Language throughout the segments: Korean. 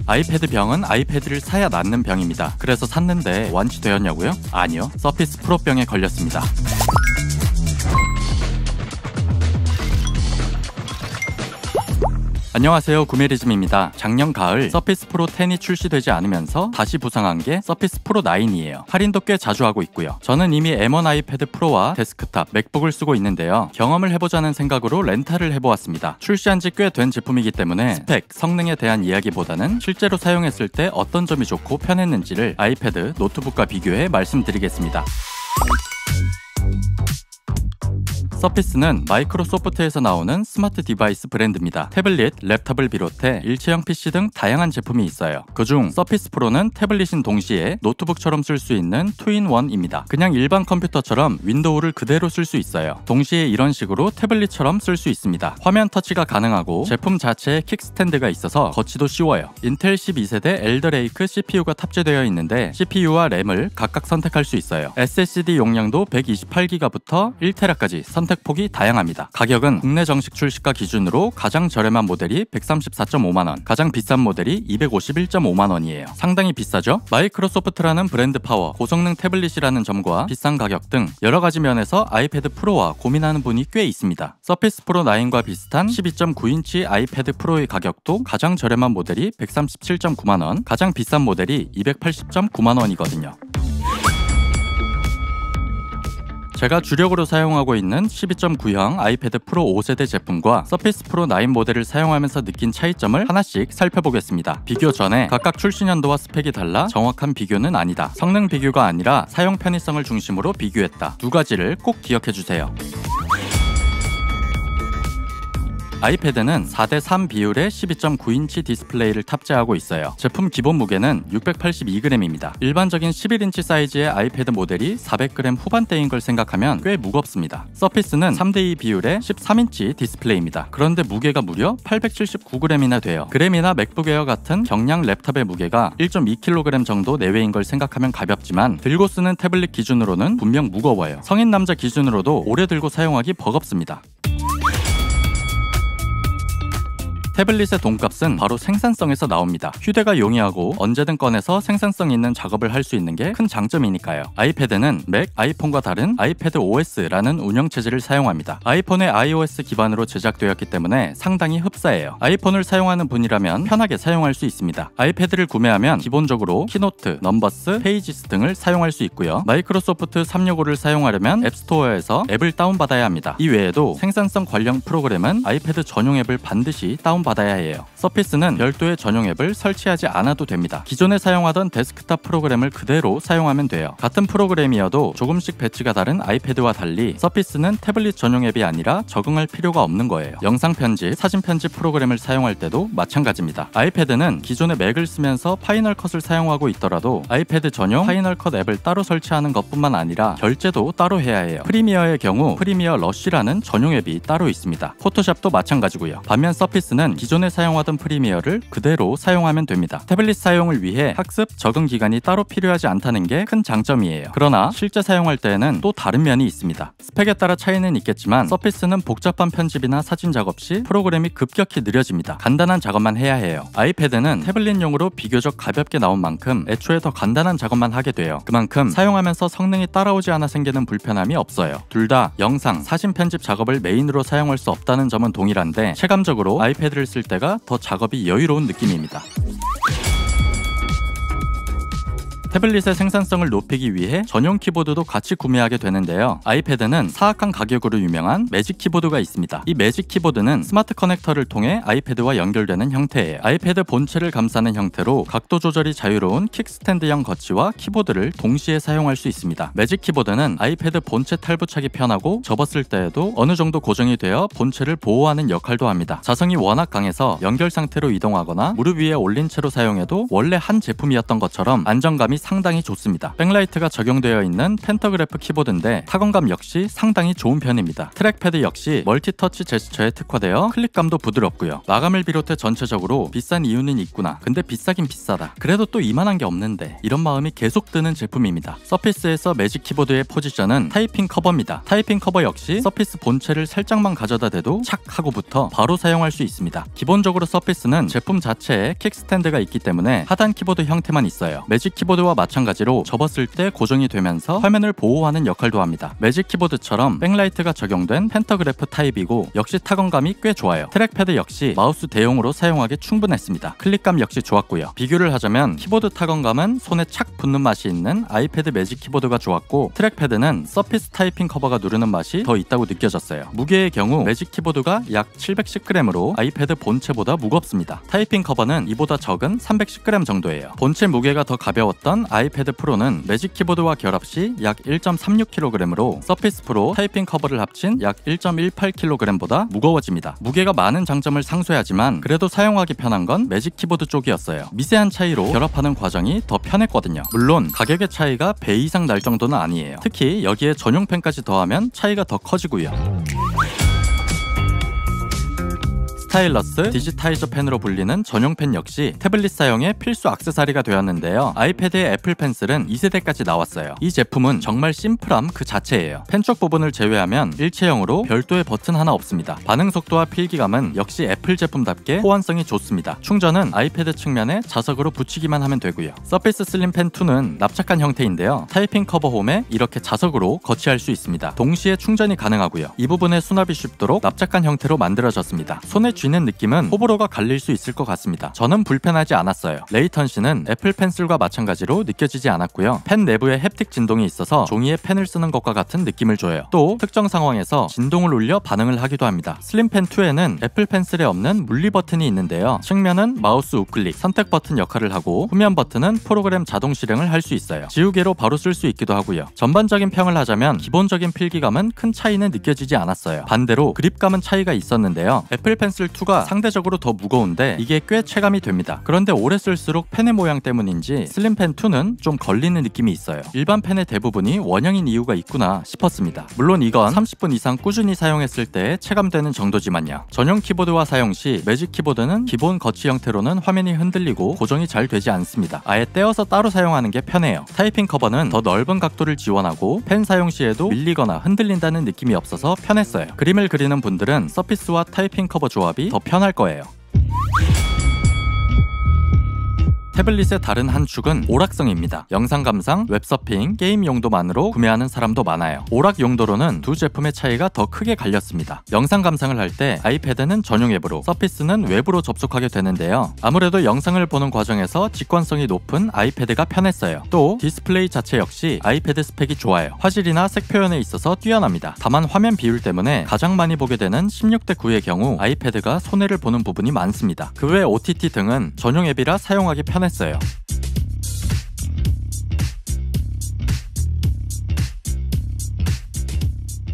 아이패드 병은 아이패드를 사야 낫는 병입니다. 그래서 샀는데 완치되었냐고요? 아니요. 서피스 프로 병에 걸렸습니다. 안녕하세요, 구메리즘입니다. 작년 가을 서피스 프로 10이 출시되지 않으면서 다시 부상한 게 서피스 프로 9이에요. 할인도 꽤 자주 하고 있고요. 저는 이미 M1 아이패드 프로와 데스크탑, 맥북을 쓰고 있는데요. 경험을 해보자는 생각으로 렌탈을 해보았습니다. 출시한 지 꽤 된 제품이기 때문에 스펙, 성능에 대한 이야기보다는 실제로 사용했을 때 어떤 점이 좋고 편했는지를 아이패드, 노트북과 비교해 말씀드리겠습니다. 서피스는 마이크로소프트에서 나오는 스마트 디바이스 브랜드입니다. 태블릿, 랩탑을 비롯해 일체형 PC 등 다양한 제품이 있어요. 그중 서피스 프로는 태블릿인 동시에 노트북처럼 쓸 수 있는 2-in-1입니다. 그냥 일반 컴퓨터처럼 윈도우를 그대로 쓸 수 있어요. 동시에 이런 식으로 태블릿처럼 쓸 수 있습니다. 화면 터치가 가능하고 제품 자체에 킥스탠드가 있어서 거치도 쉬워요. 인텔 12세대 엘더레이크 CPU가 탑재되어 있는데 CPU와 램을 각각 선택할 수 있어요. SSD 용량도 128GB부터 1TB까지 선택폭이 다양합니다. 가격은 국내 정식 출시가 기준으로 가장 저렴한 모델이 134.5만원, 가장 비싼 모델이 251.5만원이에요. 상당히 비싸죠? 마이크로소프트라는 브랜드 파워, 고성능 태블릿이라는 점과 비싼 가격 등 여러가지 면에서 아이패드 프로와 고민하는 분이 꽤 있습니다. 서피스 프로 9과 비슷한 12.9인치 아이패드 프로의 가격도 가장 저렴한 모델이 137.9만원, 가장 비싼 모델이 280.9만원이거든요. 제가 주력으로 사용하고 있는 12.9형 아이패드 프로 5세대 제품과 서피스 프로 9 모델을 사용하면서 느낀 차이점을 하나씩 살펴보겠습니다. 비교 전에 각각 출시 년도와 스펙이 달라 정확한 비교는 아니다. 성능 비교가 아니라 사용 편의성을 중심으로 비교했다. 두 가지를 꼭 기억해주세요. 아이패드는 4:3 비율의 12.9인치 디스플레이를 탑재하고 있어요. 제품 기본 무게는 682g입니다. 일반적인 11인치 사이즈의 아이패드 모델이 400g 후반대인 걸 생각하면 꽤 무겁습니다. 서피스는 3:2 비율의 13인치 디스플레이입니다. 그런데 무게가 무려 879g이나 돼요. 그램이나 맥북 에어 같은 경량 랩탑의 무게가 1.2kg 정도 내외인 걸 생각하면 가볍지만 들고 쓰는 태블릿 기준으로는 분명 무거워요. 성인 남자 기준으로도 오래 들고 사용하기 버겁습니다. 태블릿의 돈값은 바로 생산성에서 나옵니다. 휴대가 용이하고 언제든 꺼내서 생산성 있는 작업을 할 수 있는 게 큰 장점이니까요. 아이패드는 맥, 아이폰과 다른 아이패드 OS라는 운영체제를 사용합니다. 아이폰의 iOS 기반으로 제작되었기 때문에 상당히 흡사해요. 아이폰을 사용하는 분이라면 편하게 사용할 수 있습니다. 아이패드를 구매하면 기본적으로 키노트, 넘버스, 페이지스 등을 사용할 수 있고요. 마이크로소프트 365를 사용하려면 앱스토어에서 앱을 다운받아야 합니다. 이 외에도 생산성 관련 프로그램은 아이패드 전용 앱을 반드시 받아야 해요. 서피스는 별도의 전용 앱을 설치하지 않아도 됩니다. 기존에 사용하던 데스크탑 프로그램을 그대로 사용하면 돼요. 같은 프로그램이어도 조금씩 배치가 다른 아이패드와 달리 서피스는 태블릿 전용 앱이 아니라 적응할 필요가 없는 거예요. 영상 편집, 사진 편집 프로그램을 사용할 때도 마찬가지입니다. 아이패드는 기존의 맥을 쓰면서 파이널 컷을 사용하고 있더라도 아이패드 전용 파이널 컷 앱을 따로 설치하는 것뿐만 아니라 결제도 따로 해야 해요. 프리미어의 경우 프리미어 러쉬라는 전용 앱이 따로 있습니다. 포토샵도 마찬가지고요. 반면 서피스는 기존에 사용하던 프리미어를 그대로 사용하면 됩니다. 태블릿 사용을 위해 학습, 적응 기간이 따로 필요하지 않다는 게 큰 장점이에요. 그러나 실제 사용할 때에는 또 다른 면이 있습니다. 스펙에 따라 차이는 있겠지만 서피스는 복잡한 편집이나 사진 작업 시 프로그램이 급격히 느려집니다. 간단한 작업만 해야 해요. 아이패드는 태블릿용으로 비교적 가볍게 나온 만큼 애초에 더 간단한 작업만 하게 돼요. 그만큼 사용하면서 성능이 따라오지 않아 생기는 불편함이 없어요. 둘 다 영상, 사진 편집 작업을 메인으로 사용할 수 없다는 점은 동일한데 체감적으로 아이패드를 쓸 때가 더 작업이 여유로운 느낌입니다. 태블릿의 생산성을 높이기 위해 전용 키보드도 같이 구매하게 되는데요. 아이패드는 사악한 가격으로 유명한 매직 키보드가 있습니다. 이 매직 키보드는 스마트 커넥터를 통해 아이패드와 연결되는 형태예요. 아이패드 본체를 감싸는 형태로 각도 조절이 자유로운 킥스탠드형 거치와 키보드를 동시에 사용할 수 있습니다. 매직 키보드는 아이패드 본체 탈부착이 편하고 접었을 때에도 어느 정도 고정이 되어 본체를 보호하는 역할도 합니다. 자성이 워낙 강해서 연결 상태로 이동하거나 무릎 위에 올린 채로 사용해도 원래 한 제품이었던 것처럼 안정감이 상당히 좋습니다. 백라이트가 적용되어 있는 펜터그래프 키보드인데 타건감 역시 상당히 좋은 편입니다. 트랙패드 역시 멀티터치 제스처에 특화되어 클릭감도 부드럽고요. 마감을 비롯해 전체적으로 비싼 이유는 있구나. 근데 비싸긴 비싸다. 그래도 또 이만한 게 없는데 이런 마음이 계속 드는 제품입니다. 서피스에서 매직 키보드의 포지션은 타이핑 커버입니다. 타이핑 커버 역시 서피스 본체를 살짝만 가져다 대도 착 하고부터 바로 사용할 수 있습니다. 기본적으로 서피스는 제품 자체에 킥스탠드가 있기 때문에 하단 키보드 형태만 있어요. 매직 키보드와 마찬가지로 접었을 때 고정이 되면서 화면을 보호하는 역할도 합니다. 매직 키보드처럼 백라이트가 적용된 펜터그래프 타입이고 역시 타건감이 꽤 좋아요. 트랙패드 역시 마우스 대용으로 사용하기 충분했습니다. 클릭감 역시 좋았고요. 비교를 하자면 키보드 타건감은 손에 착 붙는 맛이 있는 아이패드 매직 키보드가 좋았고 트랙패드는 서피스 타이핑 커버가 누르는 맛이 더 있다고 느껴졌어요. 무게의 경우 매직 키보드가 약 710g으로 아이패드 본체보다 무겁습니다. 타이핑 커버는 이보다 적은 310g 정도예요. 본체 무게가 더 가벼웠던 아이패드 프로는 매직 키보드와 결합 시 약 1.36kg으로 서피스 프로 타이핑 커버를 합친 약 1.18kg보다 무거워집니다. 무게가 많은 장점을 상쇄하지만 그래도 사용하기 편한 건 매직 키보드 쪽이었어요. 미세한 차이로 결합하는 과정이 더 편했거든요. 물론 가격의 차이가 배 이상 날 정도는 아니에요. 특히 여기에 전용 펜까지 더하면 차이가 더 커지고요. 스타일러스, 디지타이저 펜으로 불리는 전용 펜 역시 태블릿 사용의 필수 액세서리가 되었는데요. 아이패드의 애플 펜슬은 2세대까지 나왔어요. 이 제품은 정말 심플함 그 자체예요. 펜 쪽 부분을 제외하면 일체형으로 별도의 버튼 하나 없습니다. 반응 속도와 필기감은 역시 애플 제품답게 호환성이 좋습니다. 충전은 아이패드 측면에 자석으로 붙이기만 하면 되고요. 서피스 슬림 펜 2는 납작한 형태인데요. 타이핑 커버 홈에 이렇게 자석으로 거치할 수 있습니다. 동시에 충전이 가능하고요. 이 부분에 수납이 쉽도록 납작한 형태로 만들어졌습니다. 손에 쥐는 느낌은 호불호가 갈릴 수 있을 것 같습니다. 저는 불편하지 않았어요. 레이턴시는 애플 펜슬과 마찬가지로 느껴지지 않았고요. 펜 내부에 햅틱 진동이 있어서 종이에 펜을 쓰는 것과 같은 느낌을 줘요. 또 특정 상황에서 진동을 울려 반응을 하기도 합니다. 슬림펜 2에는 애플 펜슬에 없는 물리 버튼이 있는데요. 측면은 마우스 우클릭, 선택 버튼 역할을 하고 후면 버튼은 프로그램 자동 실행을 할 수 있어요. 지우개로 바로 쓸 수 있기도 하고요. 전반적인 평을 하자면 기본적인 필기감은 큰 차이는 느껴지지 않았어요. 반대로 그립감은 차이가 있었는데요. 애플 펜슬 2가 상대적으로 더 무거운데 이게 꽤 체감이 됩니다. 그런데 오래 쓸수록 펜의 모양 때문인지 슬림펜 2는 좀 걸리는 느낌이 있어요. 일반 펜의 대부분이 원형인 이유가 있구나 싶었습니다. 물론 이건 30분 이상 꾸준히 사용했을 때 체감되는 정도지만요. 전용 키보드와 사용 시 매직 키보드는 기본 거치 형태로는 화면이 흔들리고 고정이 잘 되지 않습니다. 아예 떼어서 따로 사용하는 게 편해요. 타이핑 커버는 더 넓은 각도를 지원하고 펜 사용 시에도 밀리거나 흔들린다는 느낌이 없어서 편했어요. 그림을 그리는 분들은 서피스와 타이핑 커버 조합이 더 편할 거예요. 태블릿의 다른 한 축은 오락성입니다. 영상 감상, 웹서핑, 게임 용도만으로 구매하는 사람도 많아요. 오락 용도로는 두 제품의 차이가 더 크게 갈렸습니다. 영상 감상을 할 때 아이패드는 전용 앱으로, 서피스는 웹으로 접속하게 되는데요. 아무래도 영상을 보는 과정에서 직관성이 높은 아이패드가 편했어요. 또 디스플레이 자체 역시 아이패드 스펙이 좋아요. 화질이나 색 표현에 있어서 뛰어납니다. 다만 화면 비율 때문에 가장 많이 보게 되는 16:9의 경우 아이패드가 손해를 보는 부분이 많습니다. 그 외 OTT 등은 전용 앱이라 사용하기 편했어요.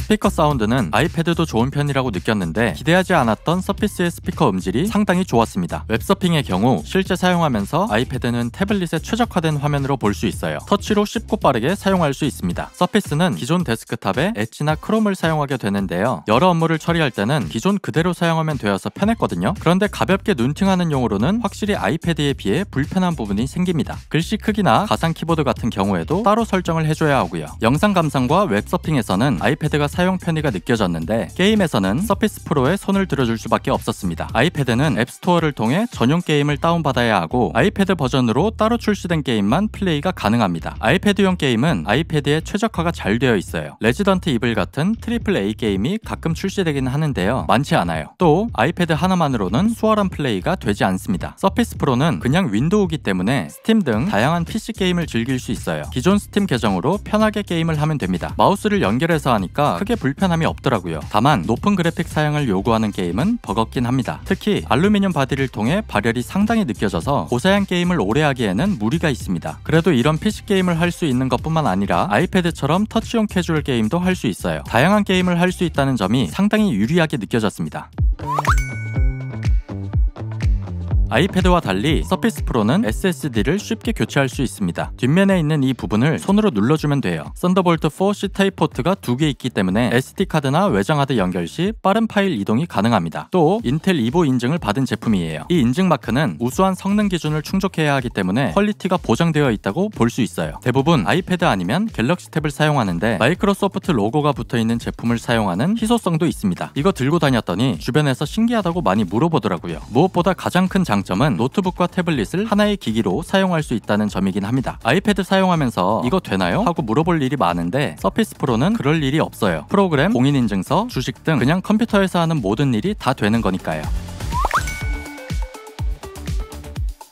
스피커 사운드는 아이패드도 좋은 편이라고 느꼈는데 기대하지 않았던 서피스의 스피커 음질이 상당히 좋았습니다. 웹서핑의 경우 실제 사용하면서 아이패드는 태블릿에 최적화된 화면으로 볼 수 있어요. 터치로 쉽고 빠르게 사용할 수 있습니다. 서피스는 기존 데스크탑에 엣지나 크롬을 사용하게 되는데요. 여러 업무를 처리할 때는 기존 그대로 사용하면 되어서 편했거든요. 그런데 가볍게 눈팅하는 용으로는 확실히 아이패드에 비해 불편한 부분이 생깁니다. 글씨 크기나 가상 키보드 같은 경우에도 따로 설정을 해줘야 하고요. 영상 감상과 웹서핑에서는 아이패드가 사용 편의가 느껴졌는데 게임에서는 서피스 프로에 손을 들어줄 수밖에 없었습니다. 아이패드는 앱스토어를 통해 전용 게임을 다운받아야 하고 아이패드 버전으로 따로 출시된 게임만 플레이가 가능합니다. 아이패드용 게임은 아이패드에 최적화가 잘 되어 있어요. 레지던트 이블 같은 트리플 A 게임이 가끔 출시되긴 하는데요. 많지 않아요. 또 아이패드 하나만으로는 수월한 플레이가 되지 않습니다. 서피스 프로는 그냥 윈도우기 때문에 스팀 등 다양한 PC 게임을 즐길 수 있어요. 기존 스팀 계정으로 편하게 게임을 하면 됩니다. 마우스를 연결해서 하니까 크게 불편함이 없더라고요. 다만 높은 그래픽 사양을 요구하는 게임은 버겁긴 합니다. 특히 알루미늄 바디를 통해 발열이 상당히 느껴져서 고사양 게임을 오래 하기에는 무리가 있습니다. 그래도 이런 PC 게임을 할 수 있는 것뿐만 아니라 아이패드처럼 터치용 캐주얼 게임도 할 수 있어요. 다양한 게임을 할 수 있다는 점이 상당히 유리하게 느껴졌습니다. 아이패드와 달리 서피스 프로는 SSD를 쉽게 교체할 수 있습니다. 뒷면에 있는 이 부분을 손으로 눌러주면 돼요. 썬더볼트 4 C타입 포트가 2개 있기 때문에 SD카드나 외장하드 연결 시 빠른 파일 이동이 가능합니다. 또 인텔 이보 인증을 받은 제품이에요. 이 인증 마크는 우수한 성능 기준을 충족해야 하기 때문에 퀄리티가 보장되어 있다고 볼 수 있어요. 대부분 아이패드 아니면 갤럭시 탭을 사용하는데 마이크로소프트 로고가 붙어있는 제품을 사용하는 희소성도 있습니다. 이거 들고 다녔더니 주변에서 신기하다고 많이 물어보더라고요. 무엇보다 가장 큰 장점은 노트북과 태블릿을 하나의 기기로 사용할 수 있다는 점이긴 합니다. 아이패드 사용하면서 이거 되나요? 하고 물어볼 일이 많은데 서피스 프로는 그럴 일이 없어요. 프로그램, 공인인증서, 주식 등 그냥 컴퓨터에서 하는 모든 일이 다 되는 거니까요.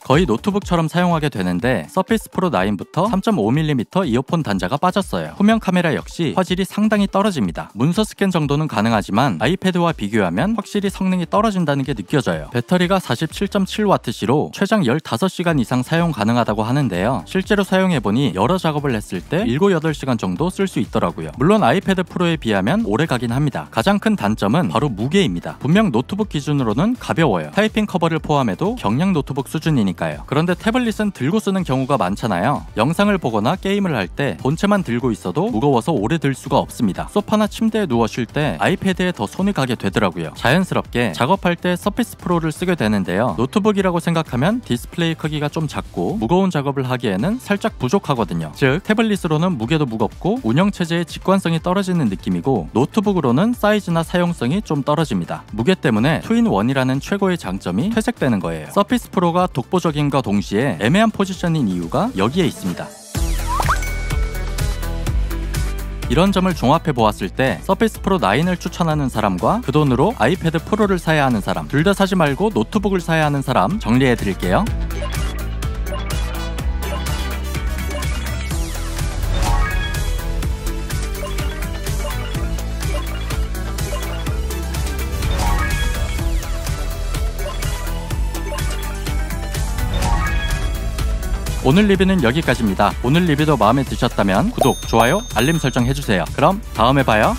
거의 노트북처럼 사용하게 되는데 서피스 프로 9부터 3.5mm 이어폰 단자가 빠졌어요. 후면 카메라 역시 화질이 상당히 떨어집니다. 문서 스캔 정도는 가능하지만 아이패드와 비교하면 확실히 성능이 떨어진다는 게 느껴져요. 배터리가 47.7W시로 최장 15시간 이상 사용 가능하다고 하는데요. 실제로 사용해보니 여러 작업을 했을 때 7, 8시간 정도 쓸 수 있더라고요. 물론 아이패드 프로에 비하면 오래 가긴 합니다. 가장 큰 단점은 바로 무게입니다. 분명 노트북 기준으로는 가벼워요. 타이핑 커버를 포함해도 경량 노트북 수준이니까. 그런데 태블릿은 들고 쓰는 경우가 많잖아요. 영상을 보거나 게임을 할 때 본체만 들고 있어도 무거워서 오래 들 수가 없습니다. 소파나 침대에 누워 쉴 때 아이패드에 더 손이 가게 되더라고요. 자연스럽게 작업할 때 서피스 프로를 쓰게 되는데요. 노트북이라고 생각하면 디스플레이 크기가 좀 작고 무거운 작업을 하기에는 살짝 부족하거든요. 즉 태블릿으로는 무게도 무겁고 운영체제의 직관성이 떨어지는 느낌이고 노트북으로는 사이즈나 사용성이 좀 떨어집니다. 무게 때문에 투인원이라는 최고의 장점이 퇴색되는 거예요. 서피스 프로가 독보적인 과 동시에 애매한 포지션인 이유가 여기에 있습니다. 이런 점을 종합해 보았을 때 서피스 프로 9을 추천하는 사람과 그 돈으로 아이패드 프로를 사야 하는 사람, 둘 다 사지 말고 노트북을 사야 하는 사람 정리해 드릴게요. 오늘 리뷰는 여기까지입니다. 오늘 리뷰도 마음에 드셨다면 구독, 좋아요, 알림 설정 해주세요. 그럼 다음에 봐요.